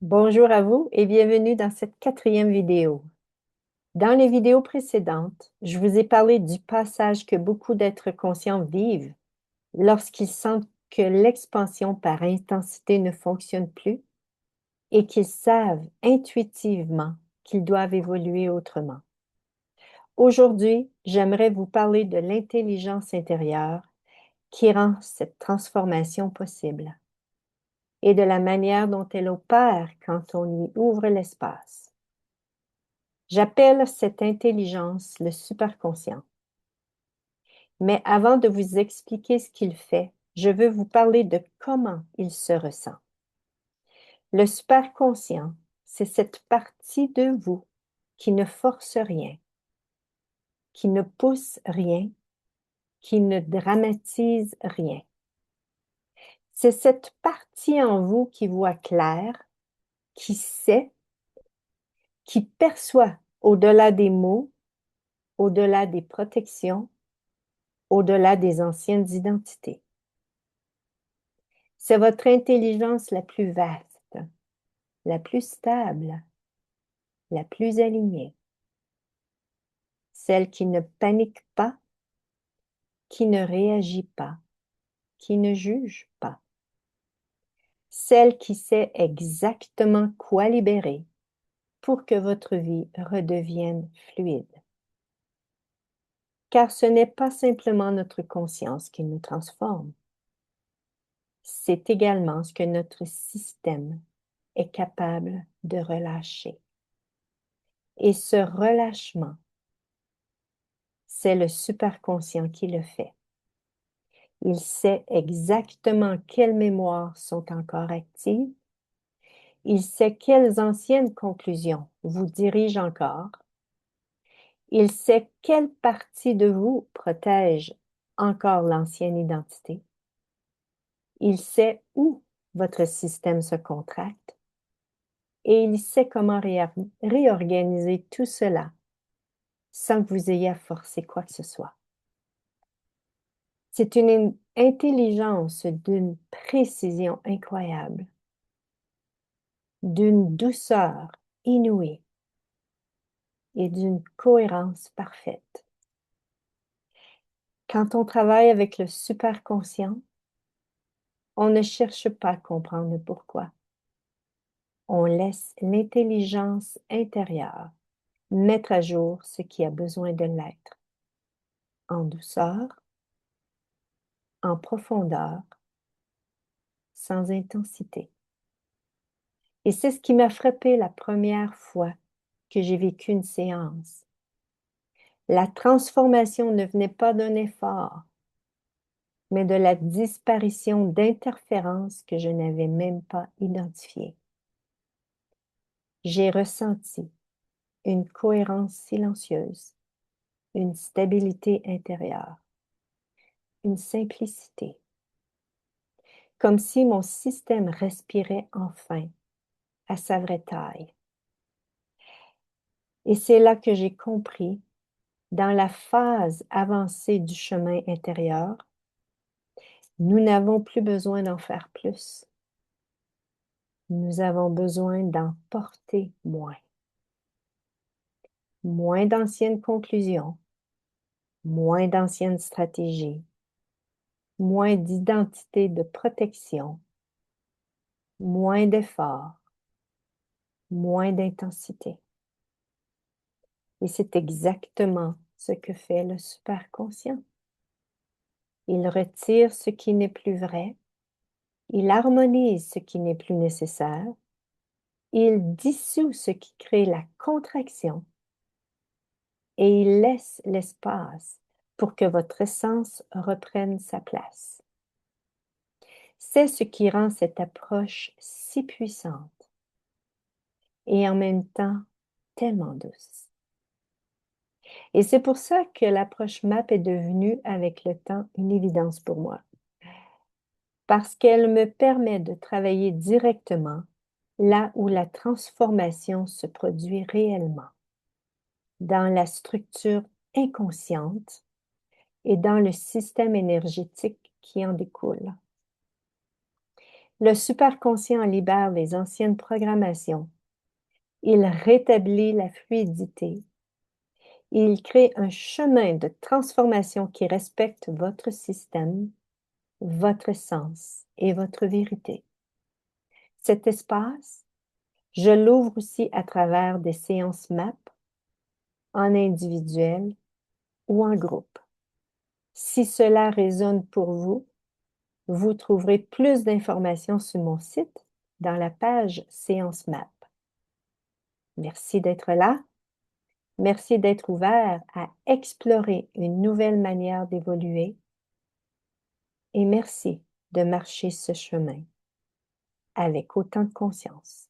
Bonjour à vous et bienvenue dans cette quatrième vidéo. Dans les vidéos précédentes, je vous ai parlé du passage que beaucoup d'êtres conscients vivent lorsqu'ils sentent que l'expansion par intensité ne fonctionne plus et qu'ils savent intuitivement qu'ils doivent évoluer autrement. Aujourd'hui, j'aimerais vous parler de l'intelligence intérieure qui rend cette transformation possible et de la manière dont elle opère quand on lui ouvre l'espace. J'appelle cette intelligence le superconscient. Mais avant de vous expliquer ce qu'il fait, je veux vous parler de comment il se ressent. Le superconscient, c'est cette partie de vous qui ne force rien, qui ne pousse rien, qui ne dramatise rien. C'est cette partie en vous qui voit clair, qui sait, qui perçoit au-delà des mots, au-delà des protections, au-delà des anciennes identités. C'est votre intelligence la plus vaste, la plus stable, la plus alignée. Celle qui ne panique pas, qui ne réagit pas, qui ne juge pas. Celle qui sait exactement quoi libérer pour que votre vie redevienne fluide. Car ce n'est pas simplement notre conscience qui nous transforme, c'est également ce que notre système est capable de relâcher. Et ce relâchement, c'est le superconscient qui le fait. Il sait exactement quelles mémoires sont encore actives. Il sait quelles anciennes conclusions vous dirigent encore. Il sait quelle partie de vous protège encore l'ancienne identité. Il sait où votre système se contracte. Et il sait comment réorganiser tout cela sans que vous ayez à forcer quoi que ce soit. C'est une intelligence d'une précision incroyable, d'une douceur inouïe et d'une cohérence parfaite. Quand on travaille avec le superconscient, on ne cherche pas à comprendre le pourquoi. On laisse l'intelligence intérieure mettre à jour ce qui a besoin de l'être, en douceur, en profondeur, sans intensité. Et c'est ce qui m'a frappé la première fois que j'ai vécu une séance. La transformation ne venait pas d'un effort, mais de la disparition d'interférences que je n'avais même pas identifiées. J'ai ressenti une cohérence silencieuse, une stabilité intérieure, une simplicité, comme si mon système respirait enfin à sa vraie taille. Et c'est là que j'ai compris, dans la phase avancée du chemin intérieur, nous n'avons plus besoin d'en faire plus. Nous avons besoin d'en porter moins. Moins d'anciennes conclusions, moins d'anciennes stratégies, moins d'identité de protection, moins d'efforts, moins d'intensité. Et c'est exactement ce que fait le superconscient. Il retire ce qui n'est plus vrai, il harmonise ce qui n'est plus nécessaire, il dissout ce qui crée la contraction et il laisse l'espace pour que votre essence reprenne sa place. C'est ce qui rend cette approche si puissante et en même temps tellement douce. Et c'est pour ça que l'approche MAP est devenue avec le temps une évidence pour moi. Parce qu'elle me permet de travailler directement là où la transformation se produit réellement, dans la structure inconsciente et dans le système énergétique qui en découle. Le superconscient libère les anciennes programmations. Il rétablit la fluidité. Il crée un chemin de transformation qui respecte votre système, votre sens et votre vérité. Cet espace, je l'ouvre aussi à travers des séances MAP, en individuel ou en groupe. Si cela résonne pour vous, vous trouverez plus d'informations sur mon site dans la page Séance MAP. Merci d'être là. Merci d'être ouvert à explorer une nouvelle manière d'évoluer et merci de marcher ce chemin avec autant de conscience.